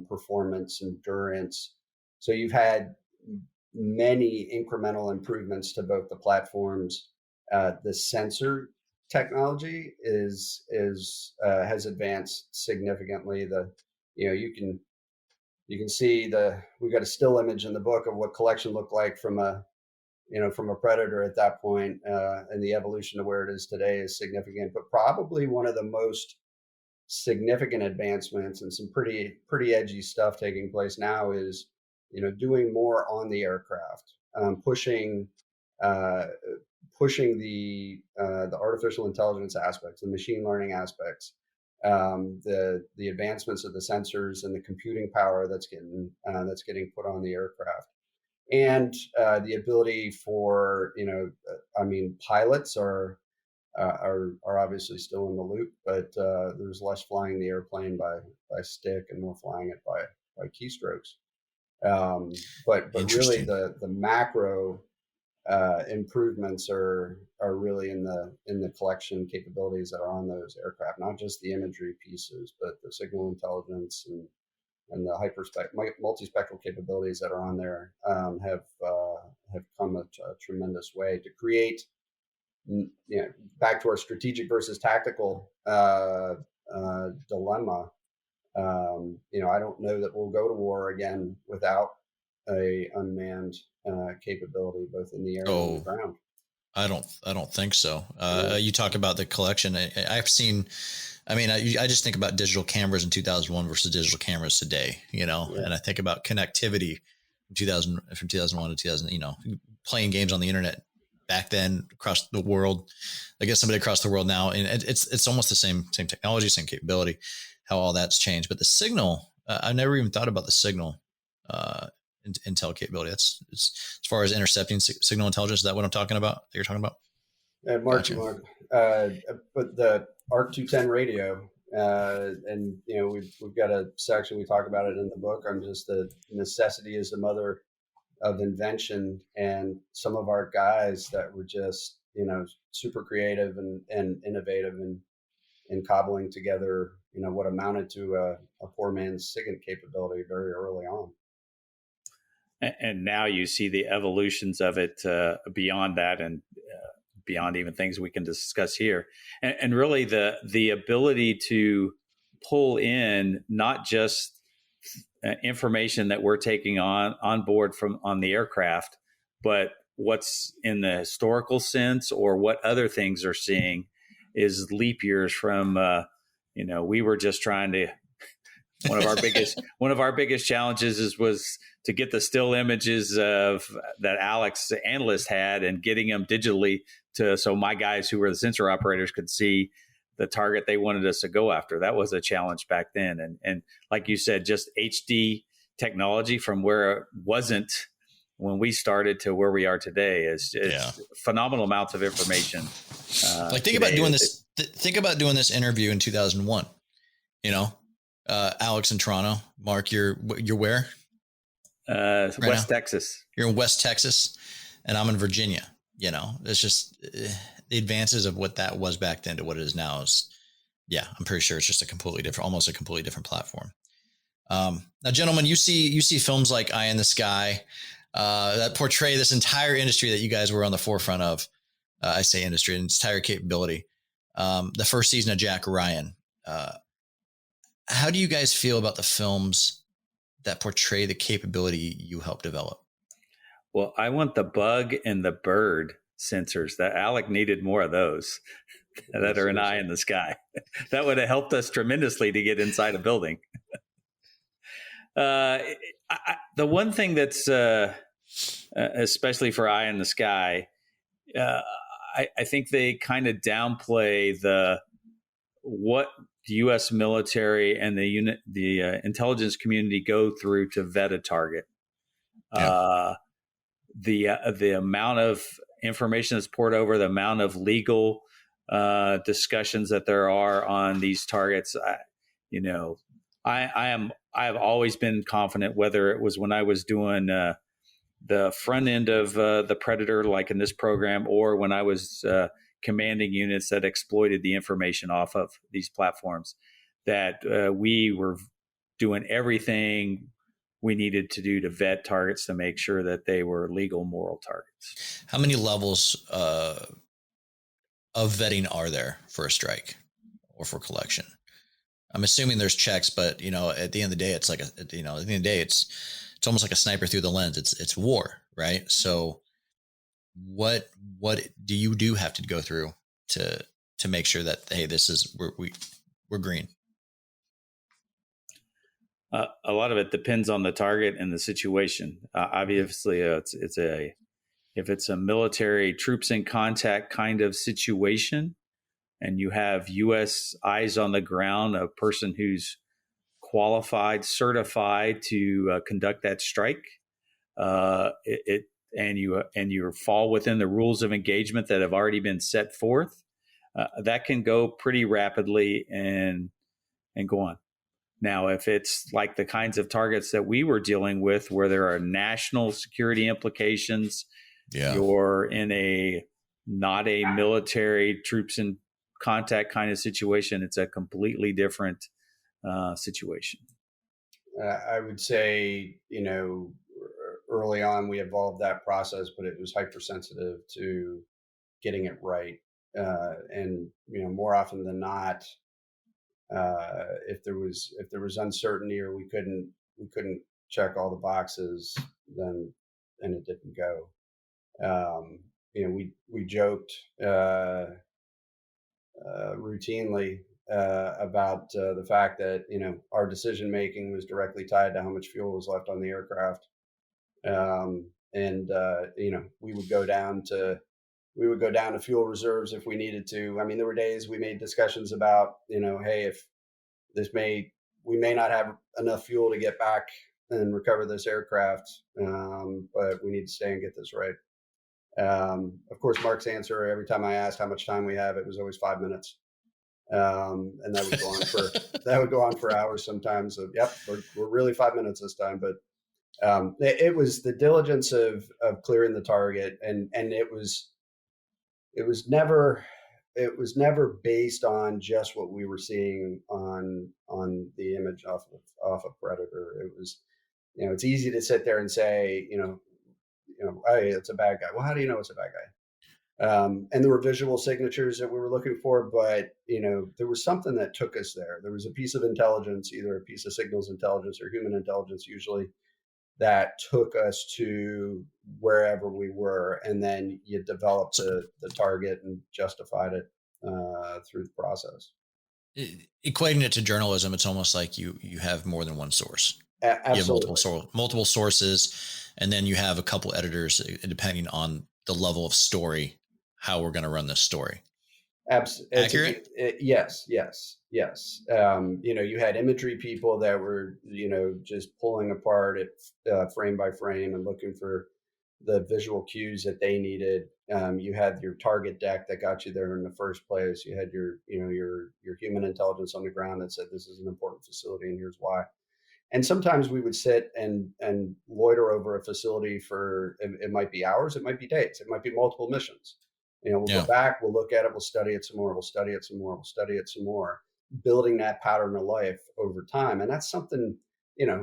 performance, endurance. So you've had many incremental improvements to both the platforms. The sensor technology has advanced significantly. You can see we've got a still image in the book of what collection looked like from a Predator at that point, and the evolution to where it is today is significant. But probably one of the most significant advancements and some pretty edgy stuff taking place now is doing more on the aircraft, pushing the artificial intelligence aspects, the machine learning aspects, the advancements of the sensors and the computing power that's getting put on the aircraft. and the ability for, pilots are obviously still in the loop, but there's less flying the airplane by stick and more flying it by keystrokes. But really the macro improvements are really in the collection capabilities that are on those aircraft, not just the imagery pieces, but the signal intelligence and the multispectral capabilities that are on there have come a tremendous way to create, back to our strategic versus tactical dilemma. I don't know that we'll go to war again without a unmanned capability, both in the air and on the ground. I don't think so. You talk about the collection. I've seen. I mean, I just think about digital cameras in 2001 versus digital cameras today. And I think about connectivity from 2001 to 2000. Playing games on the internet back then across the world. I guess somebody across the world now, and it's almost the same technology, same capability. How all that's changed, but the signal, I never even thought about the signal intel capability. It's as far as intercepting signal intelligence. Is that what I'm talking about? That you're talking about? Mark, but the ARC 210 radio, and we've got a section, we talk about it in the book, on just the necessity is the mother of invention, and some of our guys that were just super creative and innovative in cobbling together what amounted to a poor man's SIGINT capability very early on. And now you see the evolutions of it beyond that, and beyond even things we can discuss here. And really the ability to pull in not just information that we're taking on board on the aircraft, but what's in the historical sense, or what other things are seeing, is leap years from we were just trying to, one of our biggest challenges was to get the still images that Alec's analyst had, and getting them digitally so my guys who were the sensor operators could see the target they wanted us to go after. That was a challenge back then. And like you said, just HD technology from where it wasn't when we started to where we are today is phenomenal amounts of information. Think about doing this. Think about doing this interview in 2001. Alec's in Toronto. Mark, you're where? West Texas. You're in West Texas, and I'm in Virginia. It's just the advances of what that was back then to what it is now is, I'm pretty sure it's just almost a completely different platform. Now, gentlemen, you see films like Eye in the Sky that portray this entire industry that you guys were on the forefront of. I say industry and its entire capability. The first season of Jack Ryan. How do you guys feel about the films that portray the capability you helped develop? Well, I want the bug and the bird sensors. That Alec needed more of those that are an eye in the sky. That would have helped us tremendously to get inside a building. The one thing that's especially for Eye in the Sky, I think they kind of downplay what the U.S. military and the intelligence community go through to vet a target. The amount of information that's poured over, the amount of legal discussions that there are on these targets. I have always been confident, whether it was when I was doing the front end of the Predator, like in this program, or when I was commanding units that exploited the information off of these platforms, that we were doing everything we needed to do to vet targets to make sure that they were legal, moral targets. How many levels of vetting are there for a strike or for collection? I'm assuming there's checks, but at the end of the day, it's like it's almost like a sniper through the lens. It's war, right? So what do you have to go through to make sure that, hey, this is we're green? A lot of it depends on the target and the situation. Obviously, if it's a military troops in contact kind of situation, and you have U.S. eyes on the ground, a person who's qualified, certified to conduct that strike, and you fall within the rules of engagement that have already been set forth, that can go pretty rapidly and go on. Now, if it's like the kinds of targets that we were dealing with, where there are national security implications, you're in not a military troops in contact kind of situation. It's a completely different situation. I would say, early on we evolved that process, but it was hypersensitive to getting it right. And more often than not, if there was uncertainty or we couldn't check all the boxes, then it didn't go. We joked routinely about the fact that our decision making was directly tied to how much fuel was left on the aircraft, and we would go down to fuel reserves if we needed to. I mean, there were days we made discussions about, hey, if we may not have enough fuel to get back and recover this aircraft, but we need to stay and get this right. Of course, Mark's answer every time I asked how much time we have, it was always 5 minutes, and that would go on for hours sometimes. So, yep, we're really 5 minutes this time, but it was the diligence of clearing the target, and it was never based on just what we were seeing on the image off of Predator. It was, it's easy to sit there and say, hey, it's a bad guy. Well, how do you know it's a bad guy? And there were visual signatures that we were looking for, but there was something that took us there. There was a piece of intelligence, either a piece of signals intelligence or human intelligence, usually, that took us to wherever we were, and then you developed the target and justified it through the process. Equating it to journalism, it's almost like you have more than one source. Absolutely. You have multiple sources, and then you have a couple editors, depending on the level of story, how we're going to run this story. Accurate? Yes. You had imagery people that were, just pulling apart it frame by frame and looking for the visual cues that they needed. You had your target deck that got you there in the first place. You had your human intelligence on the ground that said this is an important facility and here's why. And sometimes we would sit and loiter over a facility for, it might be hours, it might be days, it might be multiple missions. We'll go back, we'll look at it, we'll study it some more, we'll study it some more, we'll study it some more, building that pattern of life over time. And that's something,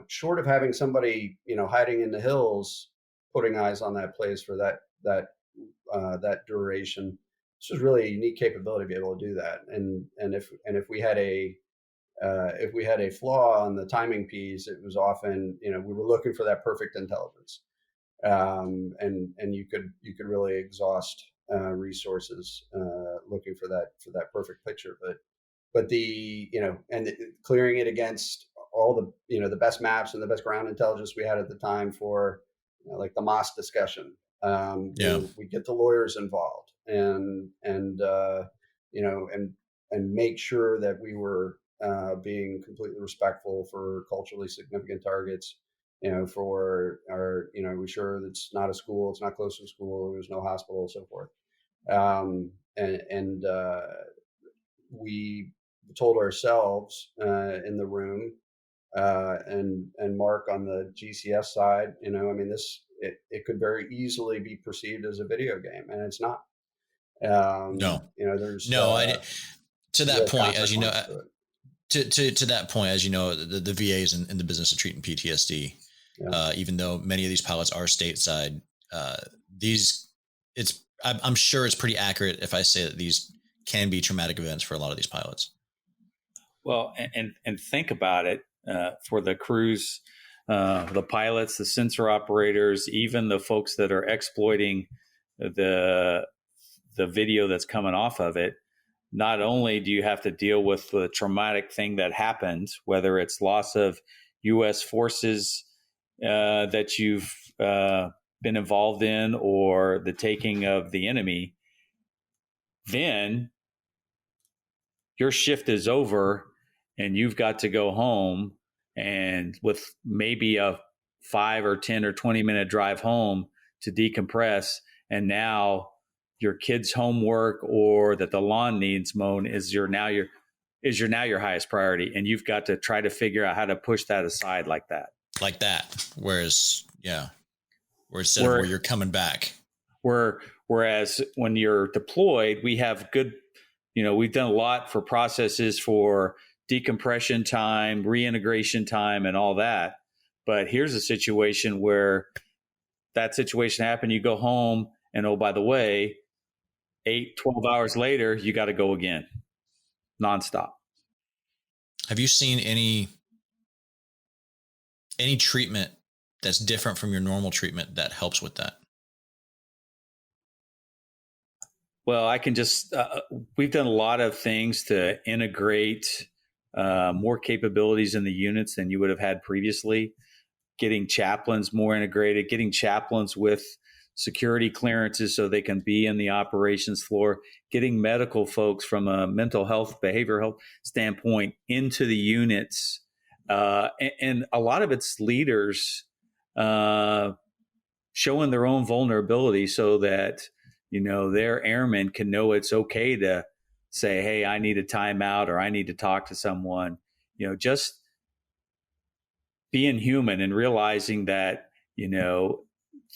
short of having somebody, hiding in the hills, putting eyes on that place for that duration. This was really a unique capability to be able to do that. And if we had a flaw on the timing piece, it was often, we were looking for that perfect intelligence. And you could really exhaust resources looking for that perfect picture, but clearing it against all the best maps and the best ground intelligence we had at the time for like the Moss discussion. We get the lawyers involved and make sure that we were being completely respectful for culturally significant targets. For our, we're sure that it's not a school, it's not close to a school, there's no hospital, and so forth. We told ourselves in the room, and Mark on the GCS side, it could very easily be perceived as a video game, and it's not. There's to that point, as you know. To that point, as you know, the VA is in the business of treating PTSD. Even though many of these pilots are stateside, I'm sure it's pretty accurate if I say that these can be traumatic events for a lot of these pilots. Well, and think about it, for the crews, the pilots, the sensor operators, even the folks that are exploiting the video that's coming off of it. Not only do you have to deal with the traumatic thing that happened, whether it's loss of U.S. forces that you've been involved in or the taking of the enemy, then your shift is over and you've got to go home and with maybe a 5 or 10 or 20-minute drive home to decompress. And now your kid's homework or that the lawn needs mown is now your highest priority. And you've got to try to figure out how to push that aside like that. Whereas where you're coming back. Whereas when you're deployed, we have good, we've done a lot for processes for decompression time, reintegration time, and all that. But here's a situation where that situation happened, you go home, and oh, by the way, 12 hours later, you got to go again, nonstop. Have you seen any treatment that's different from your normal treatment that helps with that? Well, I can just, we've done a lot of things to integrate more capabilities in the units than you would have had previously. Getting chaplains more integrated, getting chaplains with security clearances so they can be in the operations floor, getting medical folks from a mental health, behavioral health standpoint into the units. And a lot of it's leaders showing their own vulnerability so that, their airmen can know it's okay to say, hey, I need a timeout or I need to talk to someone, just being human and realizing that,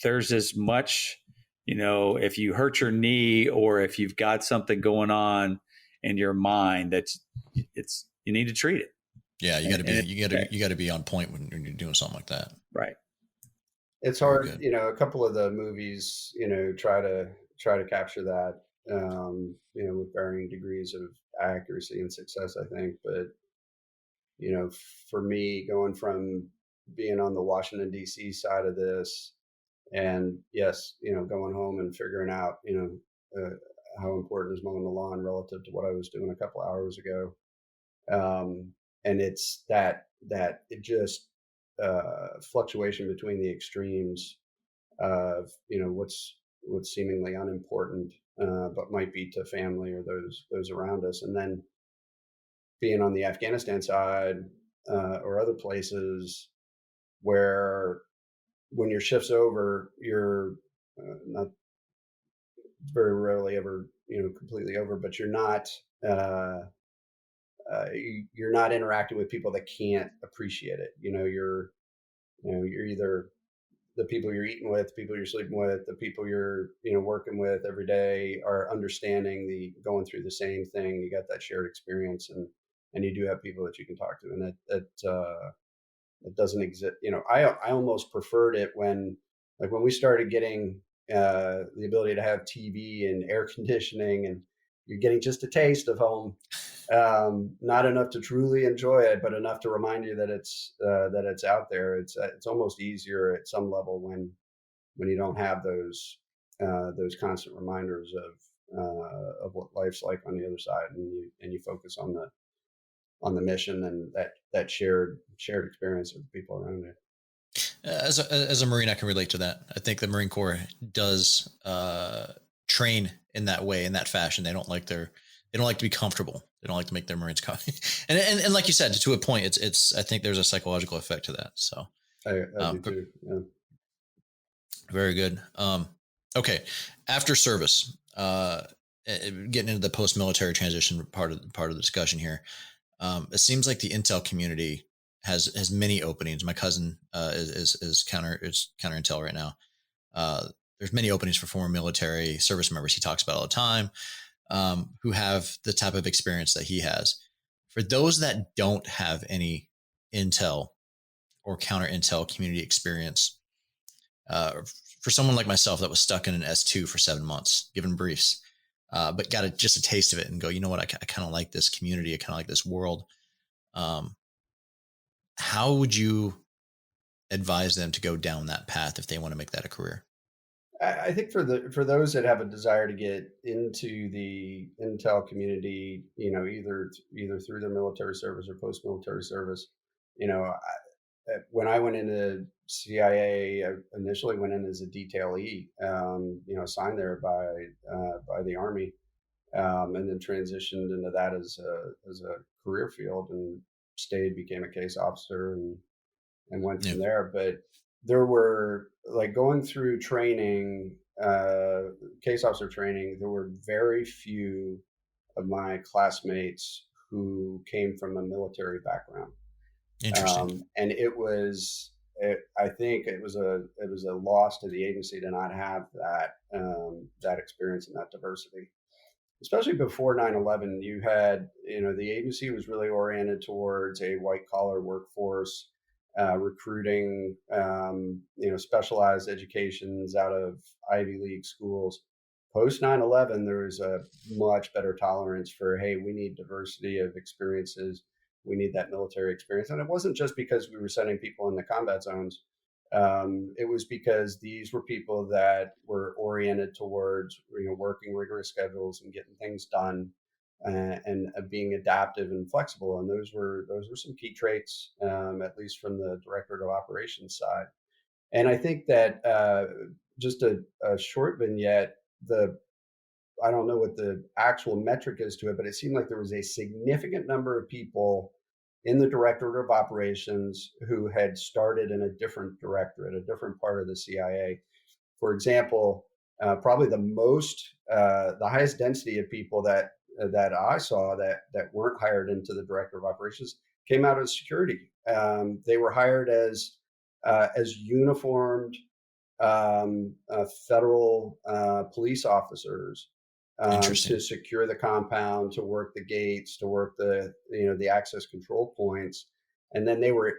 there's as much, if you hurt your knee or if you've got something going on in your mind, you need to treat it. Yeah. You got to be on point when you're doing something like that. Right. It's hard, a couple of the movies, try to capture that, with varying degrees of accuracy and success, I think. But, for me, going from being on the Washington, D.C. side of this, and yes, going home and figuring out, how important is mowing the lawn relative to what I was doing a couple hours ago. And it's that it just fluctuation between the extremes of, what's seemingly unimportant, but might be to family or those around us. And then being on the Afghanistan side or other places where when your shift's over, you're not very rarely ever, completely over, but you're not interacting with people that can't appreciate it. You're either the people you're eating with, people you're sleeping with, the people you're, working with every day are understanding going through the same thing. You got that shared experience, and you do have people that you can talk to, and it doesn't exist. I almost preferred it when we started getting the ability to have TV and air conditioning, and you're getting just a taste of home. Not enough to truly enjoy it, but enough to remind you that it's out there. It's almost easier at some level when you don't have those constant reminders of what life's like on the other side, and you focus on the mission and that shared experience with the people around you. As a Marine, I can relate to that. I think the Marine Corps does train in that way, in that fashion. They don't like to be comfortable. They don't like to make their Marines comfortable. And like you said, to a point, it's I think there's a psychological effect to that. So I do too. Yeah. Very good. Okay. After service, getting into the post-military transition part of the discussion here. It seems like the intel community has many openings. My cousin is counter intel right now. There's many openings for former military service members. He talks about all the time, who have the type of experience that he has. For those that don't have any intel or counter intel community experience, for someone like myself that was stuck in an S2 for 7 months, given briefs, but got just a taste of it and go, you know what, I kind of like this community. I kind of like this world. How would you advise them to go down that path if they want to make that a career? I think for those that have a desire to get into the intel community, either through their military service or post-military service, when I went into CIA, I initially went in as a detailee, assigned there by the Army, and then transitioned into that as a career field, and became a case officer and went from there. But there were, like, going through training, case officer training, there were very few of my classmates who came from a military background. Interesting. And I think it was a loss to the agency to not have that experience and that diversity. Especially before 9/11, you had, the agency was really oriented towards a white collar workforce, recruiting, specialized educations out of Ivy League schools. Post 9/11, there was a much better tolerance for, hey, we need diversity of experiences. We need that military experience. And it wasn't just because we were sending people into combat zones. It was because these were people that were oriented towards, working rigorous schedules and getting things done, and being adaptive and flexible. And those were some key traits, at least from the Directorate of Operations side. And I think that, just a short vignette, I don't know what the actual metric is to it, but it seemed like there was a significant number of people in the Directorate of Operations who had started in a different directorate, a different part of the CIA. For example, probably the highest density of people that I saw that weren't hired into the Director of Operations came out of security. They were hired as uniformed federal police officers, to secure the compound, to work the gates, to work the access control points. And then they were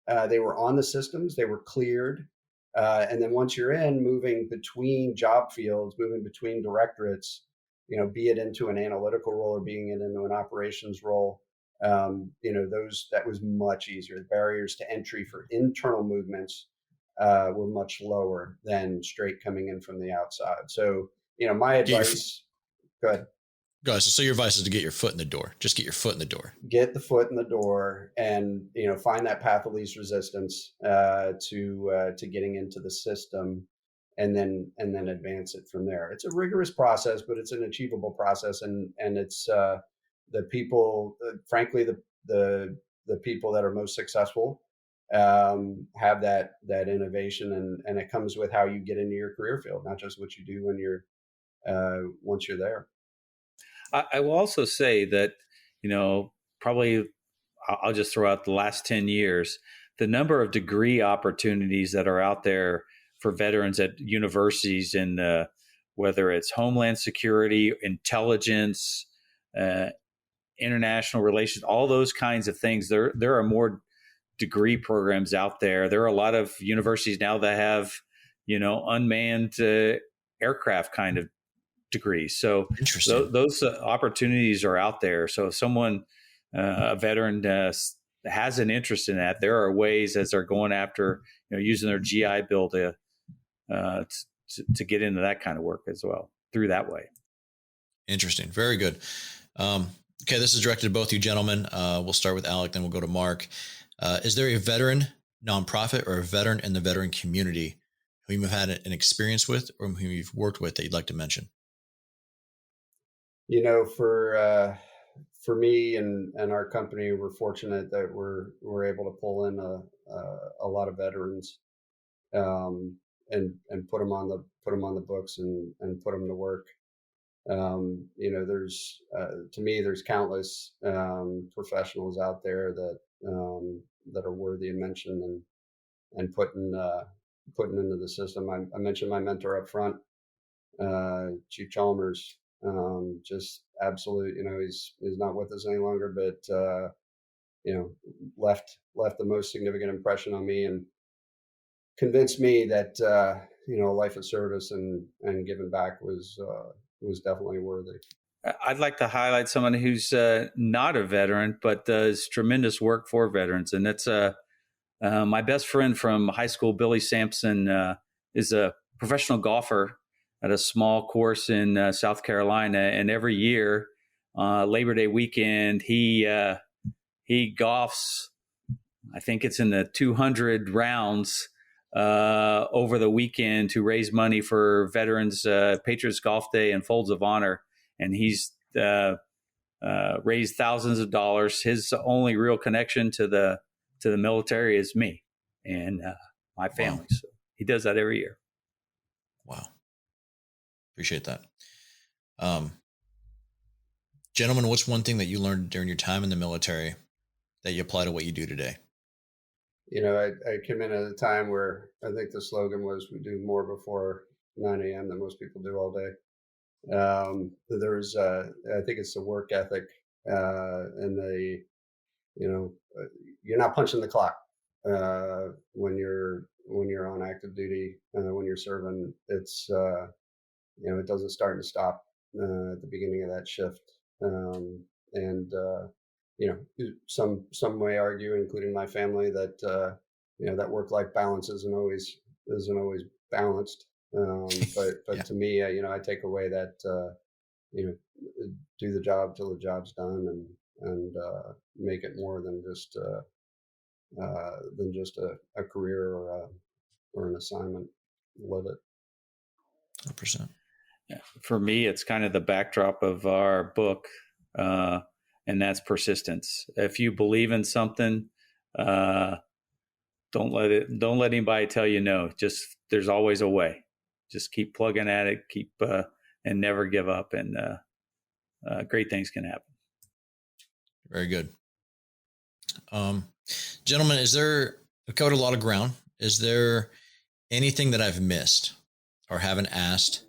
on the systems, they were cleared. And then once you're in, moving between job fields, moving between directorates, be it into an analytical role or being it into an operations role, that was much easier. The barriers to entry for internal movements were much lower than straight coming in from the outside. So, my advice, go ahead. So your advice is to get your foot in the door. Just get your foot in the door. Get the foot in the door, and find that path of least resistance to getting into the system, and then advance it from there. It's a rigorous process, but it's an achievable process, and it's the people, frankly, the people that are most successful have that innovation, and it comes with how you get into your career field, not just what you do when you're once you're there. I will also say that, probably I'll just throw out the last 10 years, the number of degree opportunities that are out there for veterans at universities, in whether it's Homeland Security, intelligence, international relations, all those kinds of things. There are more degree programs out there. There are a lot of universities now that have, unmanned aircraft kind of degrees. So those opportunities are out there. So if someone, a veteran, has an interest in that, there are ways as they're going after, using their GI Bill to get into that kind of work as well through that way. Interesting. Very good. Okay, this is directed to both you gentlemen. We'll start with Alec, then we'll go to Mark. Is there a veteran nonprofit or a veteran in the veteran community who you've had an experience with or who you've worked with that you'd like to mention? For me and our company, we're fortunate that we're able to pull in a lot of veterans, and put them on the books and put them to work. There's to me, there's countless professionals out there that are worthy of mention and putting into the system. I mentioned my mentor up front, Chief Chalmers. Just absolute, he's not with us any longer, but left the most significant impression on me and convinced me that life of service and giving back was definitely worthy. I'd like to highlight someone who's not a veteran but does tremendous work for veterans, and that's my best friend from high school, Billy Sampson, is a professional golfer at a small course in South Carolina, and every year, Labor Day weekend, he golfs. I think it's in the 200 rounds over the weekend to raise money for veterans, Patriots Golf Day and Folds of Honor, and he's raised thousands of dollars. His only real connection to the military is me, and my family. Wow. So he does that every year. Wow. Appreciate that. Gentlemen, what's one thing that you learned during your time in the military that you apply to what you do today? You know, I came in at a time where I think the slogan was, we do more before 9 a.m. than most people do all day. There's, I think it's the work ethic, and the, you know, you're not punching the clock when you're on active duty. When you're serving, it's, you know, it doesn't start and stop at the beginning of that shift. You know, some may argue, including my family, that you know, that work-life balance isn't always balanced. But to me, you know, I take away that you know, do the job till the job's done, and make it more than just a career or an assignment. Live it. 100%. Yeah. For me, it's kind of the backdrop of our book, and that's persistence. If you believe in something, don't let anybody tell you no. Just, there's always a way. Just keep plugging at it, and never give up, and great things can happen. Very good. Gentlemen, we covered a lot of ground. Is there anything that I've missed or haven't asked,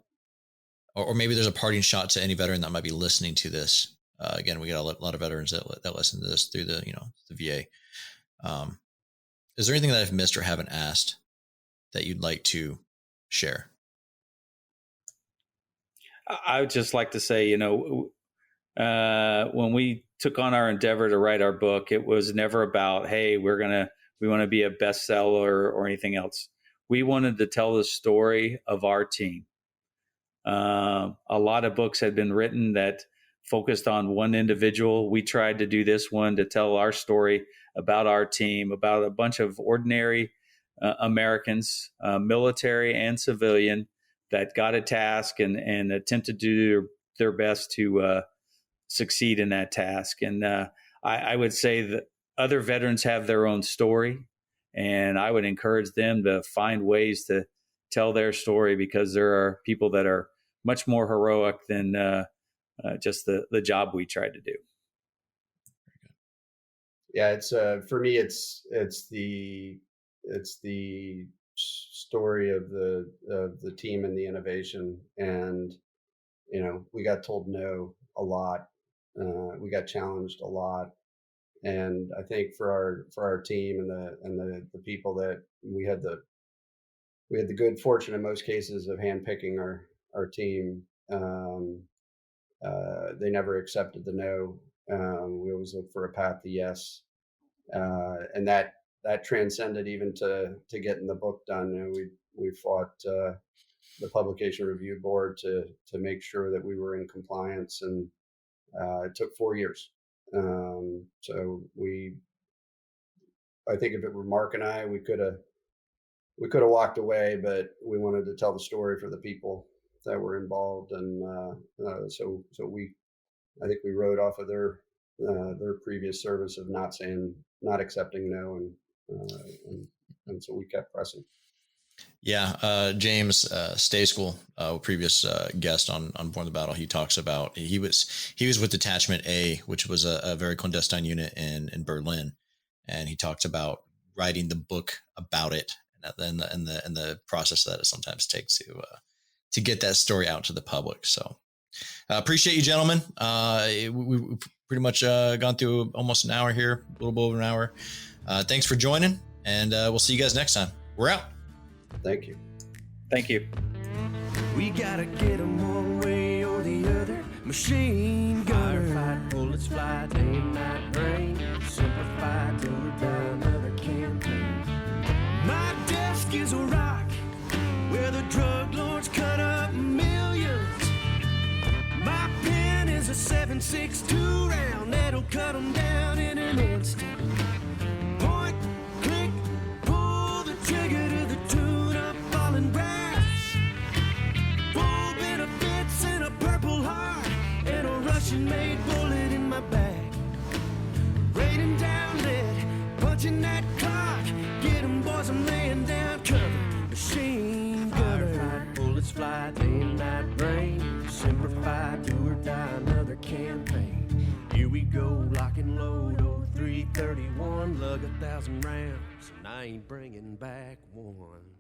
or maybe there's a parting shot to any veteran that might be listening to this? Again, we got a lot of veterans that listen to this through the VA. Is there anything that I've missed or haven't asked that you'd like to share? I would just like to say, you know, when we took on our endeavor to write our book, it was never about, hey, we want to be a bestseller or anything else. We wanted to tell the story of our team. A lot of books had been written that focused on one individual. We tried to do this one to tell our story about our team, about a bunch of ordinary Americans, military and civilian, that got a task and attempted to do their best to succeed in that task. And I would say that other veterans have their own story, and I would encourage them to find ways to tell their story, because there are people that are much more heroic than just the job we tried to do. Yeah, it's for me, it's the story of the team and the innovation. And you know, we got told no a lot. We got challenged a lot, and I think for our team and the people that we had the good fortune in most cases of handpicking our team. They never accepted the no. We always look for a path to yes, and that transcended even to getting the book done. You know, we fought the publication review board to make sure that we were in compliance, and it took 4 years. So I think if it were Mark and I, we could have walked away, but we wanted to tell the story for the people that were involved, and so I think we rode off of their previous service of not accepting no, and so we kept pressing. Yeah, James Stay School, previous guest on Borne the Battle, he talks about he was with Detachment A, which was a very clandestine unit in Berlin, and he talks about writing the book about it, and the process that it sometimes takes to get that story out to the public. So appreciate you, gentlemen. We pretty much gone through almost an hour here, a little bit over an hour. Thanks for joining, and we'll see you guys next time. We're out. Thank you. Thank you. We gotta get them one way or the other. Machine gun, firefight, bullets fly, day and night rain. Simplified till we die another campaign. My desk is a rock where the drug lords cut up millions. My pen is a 7.62 round that'll cut them down in an instant. Point, click, pull the trigger to the tune of falling brass. Full benefits and a purple heart and a Russian-made bullet in my bag. Raining down lead, punching that clock, get 'em boys. bullets fly, day and night rain. Semper Fi, do or die, another campaign. Here we go, lock and load, 0331, lug 1,000 rounds, and I ain't bringing back one.